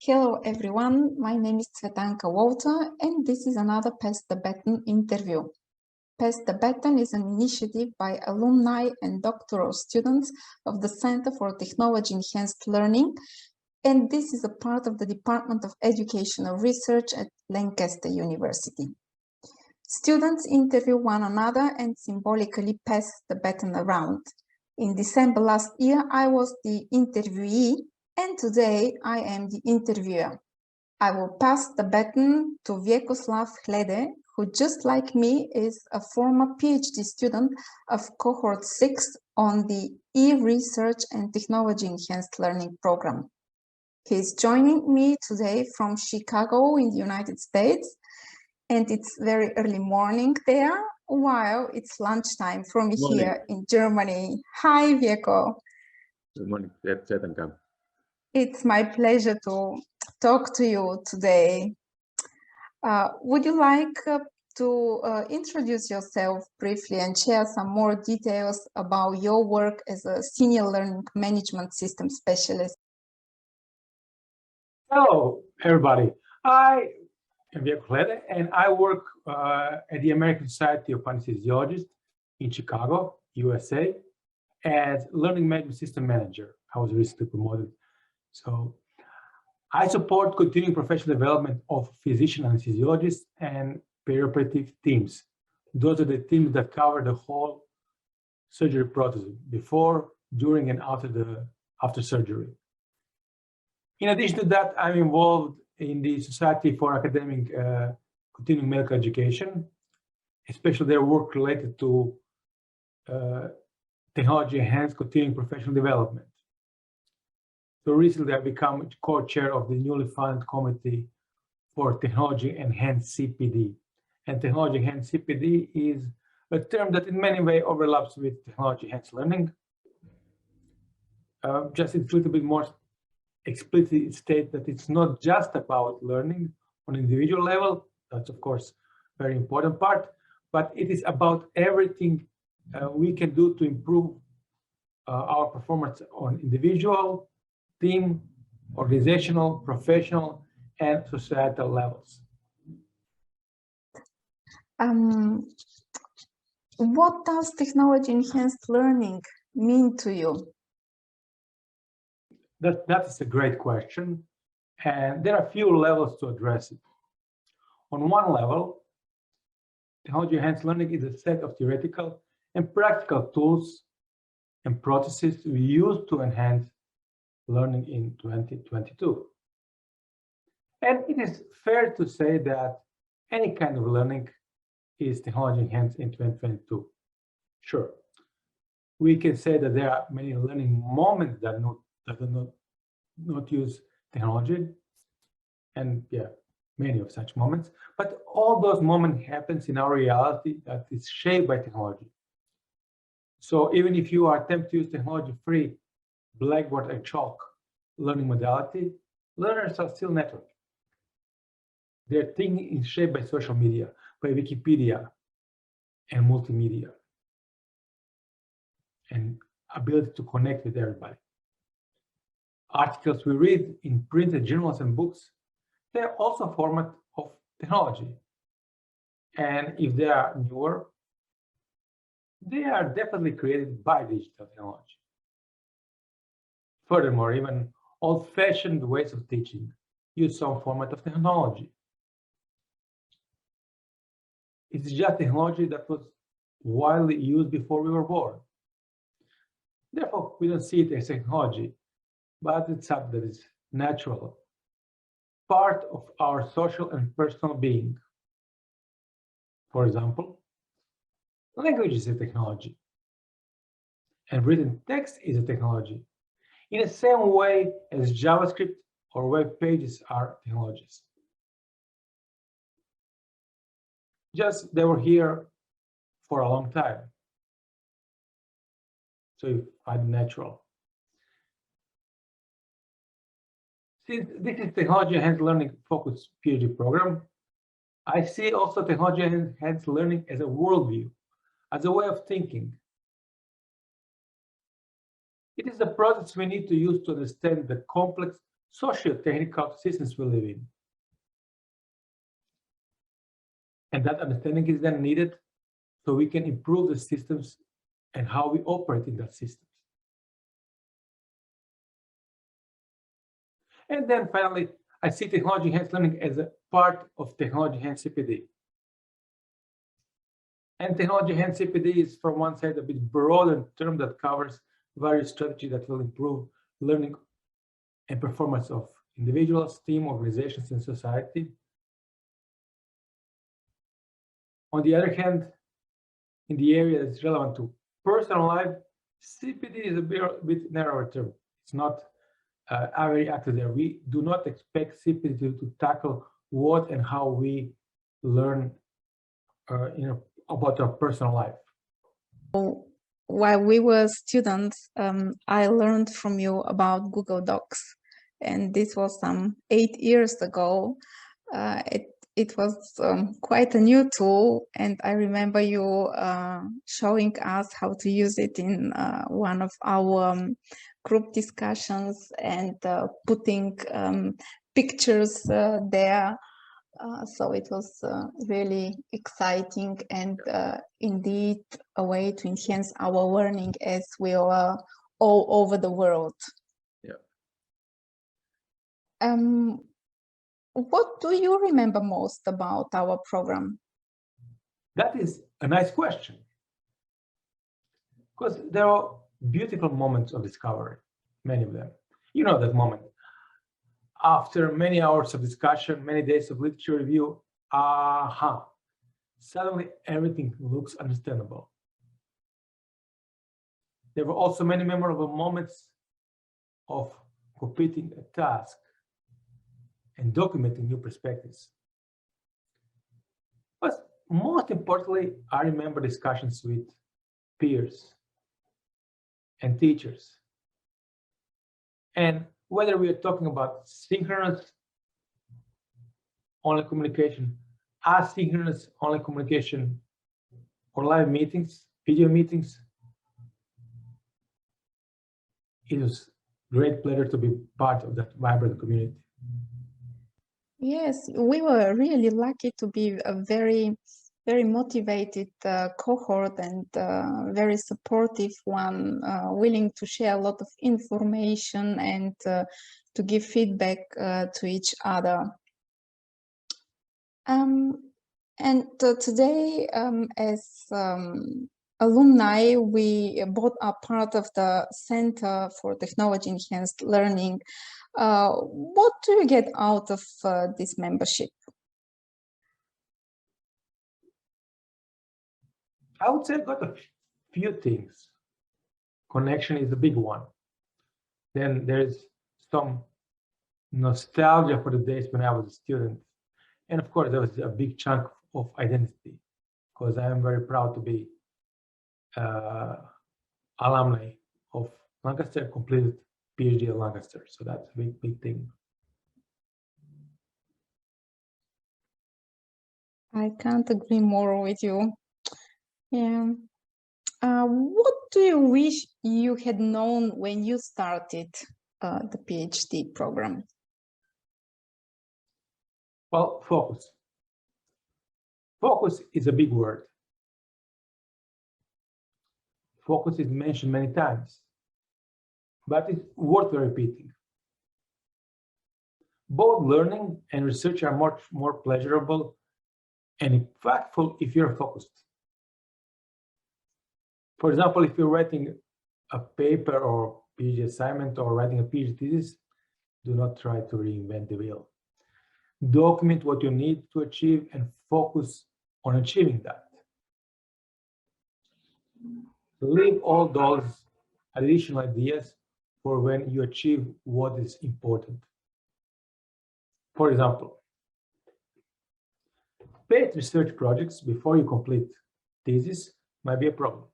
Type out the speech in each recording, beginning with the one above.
Hello everyone, my name is Cvetanka Walter and this is another Pass the Baton interview. Pass the Baton is an initiative by alumni and doctoral students of the Center for Technology Enhanced Learning, and this is a part of the Department of Educational Research at Lancaster University. Students interview one another and symbolically pass the baton around. In December last year, I was the interviewee, and today I am the interviewer. I will pass the baton to Vjekoslav Hlede, who just like me is a former PhD student of Cohort 6 on the e-research and technology enhanced learning program. He is joining me today from Chicago in the United States, and it's very early morning there, while it's lunchtime from here in Germany. Hi, Vjeko. Good morning, Cvetanka. It's my pleasure to talk to you today. Would you like to introduce yourself briefly and share some more details about your work as a senior learning management system specialist? Hello, everybody. I am Vjeko Hlede, and I work at the American Society of Anesthesiologists in Chicago, USA, as Learning Management System Manager. I was recently promoted. So I support continuing professional development of physician anesthesiologists and perioperative teams. Those are the teams that cover the whole surgery process before, during, and after surgery. In addition to that, I'm involved in the Society for Academic Continuing Medical Education, especially their work related to technology-enhanced continuing professional development. So recently, I've become co-chair of the newly founded Committee for Technology-Enhanced CPD. And Technology-Enhanced CPD is a term that in many ways overlaps with Technology-Enhanced Learning. Just it's a little bit more explicitly state that it's not just about learning on an individual level. That's, of course, a very important part, but it is about everything we can do to improve our performance on individual, team, organizational, professional, and societal levels. What does technology-enhanced learning mean to you? That is a great question, and there are a few levels to address it. On one level, technology-enhanced learning is a set of theoretical and practical tools and processes we use to enhance learning in 2022. And it is fair to say that any kind of learning is technology enhanced in 2022. Sure, we can say that there are many learning moments that do not use technology, and yeah, many of such moments, but all those moments happens in our reality that is shaped by technology. So even if you are attempting to use technology-free blackboard and chalk learning modality, learners are still networking. Their thinking is shaped by social media, by Wikipedia and multimedia, and ability to connect with everybody. Articles we read in printed journals and books, they're also a format of technology. And if they are newer, they are definitely created by digital technology. Furthermore, even old-fashioned ways of teaching use some format of technology. It's just technology that was widely used before we were born. Therefore, we don't see it as technology, but it's something that is natural, part of our social and personal being. For example, language is a technology, and written text is a technology, in the same way as JavaScript or web pages are technologies. Just they were here for a long time, so you find it natural. Since this is technology-enhanced learning focused PhD program, I see also technology-enhanced learning as a worldview, as a way of thinking. It is the process we need to use to understand the complex socio-technical systems we live in. And that understanding is then needed so we can improve the systems and how we operate in that system. And then finally, I see technology-enhanced learning as a part of technology-enhanced CPD. And technology-enhanced CPD is, from one side, a bit broader term that covers various strategies that will improve learning and performance of individuals, team, organizations, and society. On the other hand, in the area that's relevant to personal life, CPD is a bit narrower term. It's not very active there. We do not expect CPD to tackle what and how we learn about our personal life. While we were students, I learned from you about Google Docs, and this was some 8 years ago. It was quite a new tool, and I remember you showing us how to use it in one of our group discussions and putting pictures there. So it was really exciting and indeed a way to enhance our learning as we are all over the world. Yeah. What do you remember most about our program? That is a nice question, because there are beautiful moments of discovery, many of them. You know that moment. After many hours of discussion, many days of literature review, suddenly everything looks understandable. There were also many memorable moments of completing a task and documenting new perspectives. But most importantly, I remember discussions with peers and teachers. And whether we are talking about synchronous online communication, asynchronous online communication, or live meetings, video meetings, it was a great pleasure to be part of that vibrant community. Yes, we were really lucky to be a very motivated cohort and very supportive one, willing to share a lot of information and to give feedback to each other. And today, as alumni, we both are part of the Center for Technology Enhanced Learning. What do you get out of this membership? I would say I got a few things. Connection is a big one. Then there's some nostalgia for the days when I was a student. And of course, there was a big chunk of identity, because I am very proud to be alumni of Lancaster, completed PhD at Lancaster. So that's a big thing. I can't agree more with you. Yeah. What do you wish you had known when you started the PhD program? Well, focus. Focus is a big word. Focus is mentioned many times, but it's worth repeating. Both learning and research are much more pleasurable and impactful if you're focused. For example, if you're writing a paper or PhD assignment or writing a PhD thesis, do not try to reinvent the wheel. Document what you need to achieve and focus on achieving that. Leave all those additional ideas for when you achieve what is important. For example, paid research projects before you complete thesis might be a problem.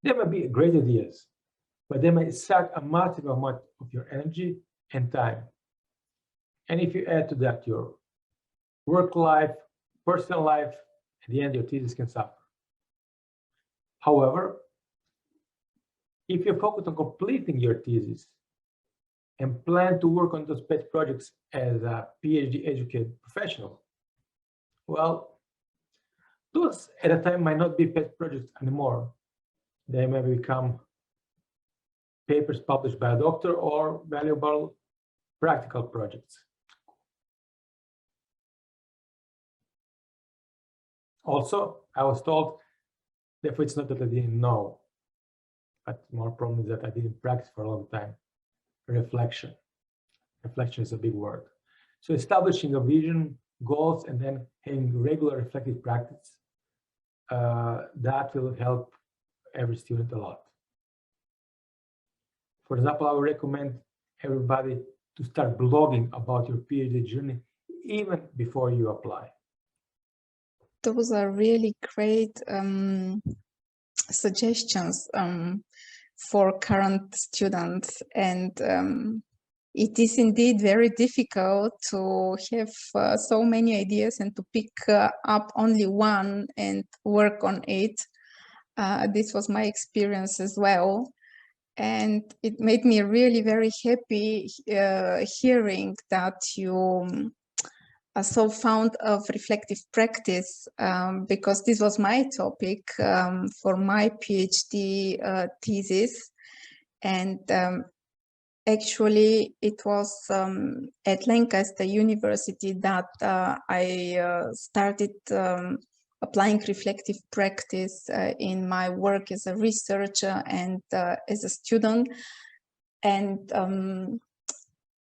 They might be great ideas, but they might suck a massive amount of your energy and time. And if you add to that your work life, personal life, at the end your thesis can suffer. However, if you're focused on completing your thesis, and plan to work on those pet projects as a PhD educated professional? Well, those at a time might not be pet projects anymore. They may become papers published by a doctor or valuable practical projects. Also, I was told that it's not that I didn't know, but more problem is that I didn't practice for a long time. Reflection. Reflection is a big word. So establishing a vision, goals, and then having regular reflective practice, that will help every student a lot. For example, I would recommend everybody to start blogging about your PhD journey even before you apply. Those are really great suggestions for current students, and it is indeed very difficult to have so many ideas and to pick up only one and work on it. This was my experience as well. And it made me really very happy hearing that you are so fond of reflective practice, because this was my topic for my PhD thesis. And actually, it was at Lancaster University that I started applying reflective practice in my work as a researcher and as a student. And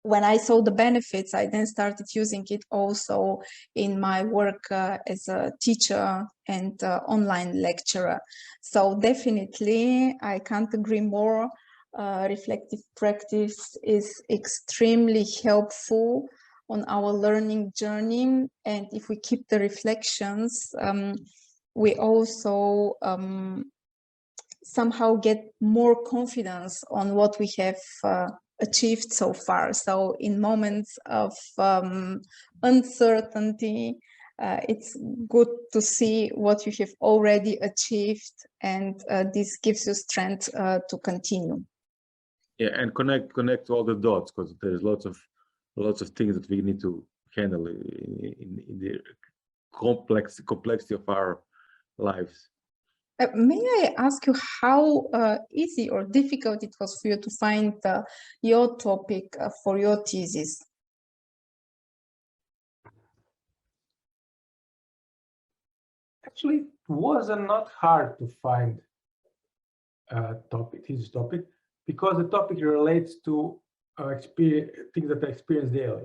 when I saw the benefits, I then started using it also in my work as a teacher and online lecturer. So definitely, I can't agree more. Reflective practice is extremely helpful on our learning journey. And if we keep the reflections, we also somehow get more confidence on what we have achieved so far. So in moments of uncertainty, it's good to see what you have already achieved, and this gives you strength to continue. Yeah, and connect all the dots, because there's lots of things that we need to handle in the complexity of our lives. May I ask you how easy or difficult it was for you to find your topic for your thesis? Actually, it was not hard to find a thesis topic, because the topic relates to things that I experience daily.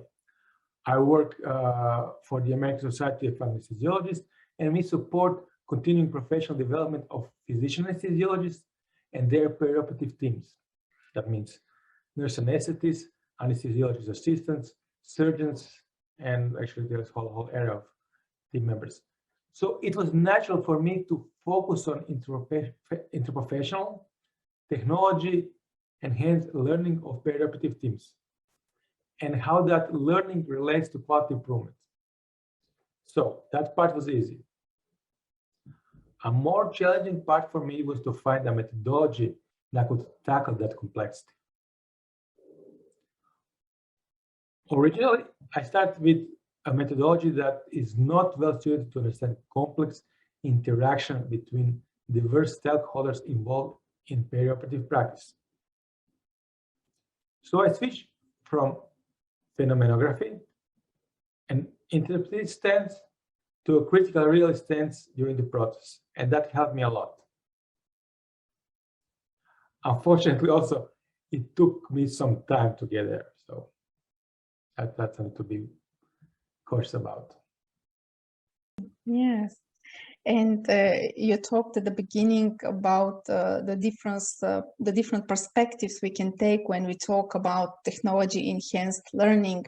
I work for the American Society of Anesthesiologists, and we support continuing professional development of physician anesthesiologists and their perioperative teams. That means nurse anesthetists, anesthesiologist assistants, surgeons, and actually there's a whole area of team members. So it was natural for me to focus on interprofessional technology, enhanced learning of perioperative teams, and how that learning relates to quality improvement. So that part was easy. A more challenging part for me was to find a methodology that could tackle that complexity. Originally, I started with a methodology that is not well suited to understand complex interaction between diverse stakeholders involved in perioperative practice. So I switched from phenomenography and interpretive stance to a critical realist stance during the process, and that helped me a lot. Unfortunately, also, it took me some time to get there, so that's something to be cautious about. Yes, and you talked at the beginning about the different perspectives we can take when we talk about technology-enhanced learning.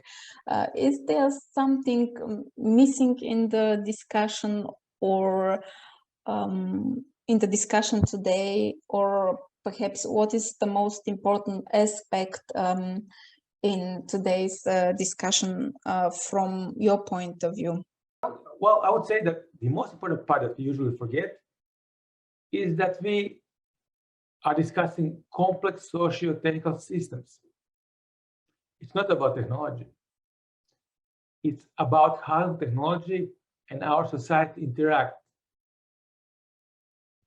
Is there something missing in the discussion, or in the discussion today, or perhaps what is the most important aspect in today's discussion from your point of view? Well, I would say that the most important part that we usually forget is that we are discussing complex socio-technical systems. it's not about technology. It's about how technology and our society interact.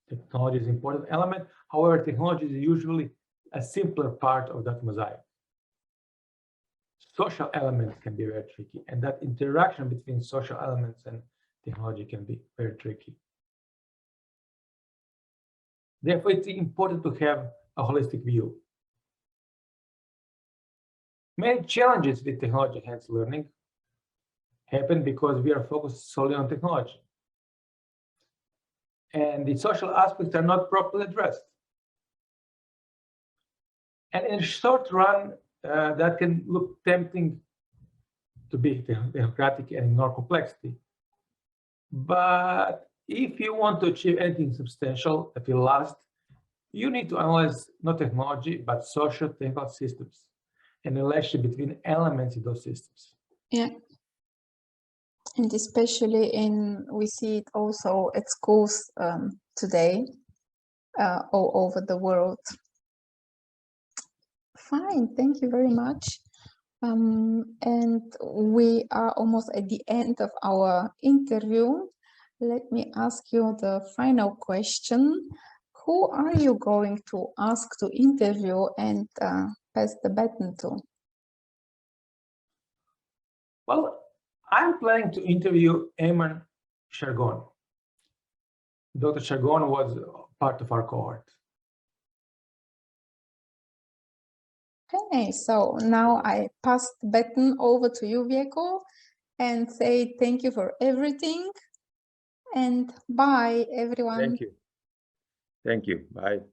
Technology is an important element. However, technology is usually a simpler part of that mosaic. Social elements can be very tricky, and that interaction between social elements and technology can be very tricky. Therefore, it's important to have a holistic view. Many challenges with technology-enhanced learning happen because we are focused solely on technology. And the social aspects are not properly addressed. And in the short run, that can look tempting to be democratic and ignore complexity. But if you want to achieve anything substantial that will last, you need to analyze not technology, but social technical systems and the relationship between elements in those systems. Yeah. And especially we see it also at schools today, all over the world. Fine, thank you very much. And we are almost at the end of our interview. Let me ask you the final question. Who are you going to ask to interview and pass the baton to? Well, I'm planning to interview Eamon Shargon. Dr. Shargon was part of our cohort. Okay, so now I pass the baton over to you, Vjeko, and say thank you for everything. And bye, everyone. Thank you. Thank you. Bye.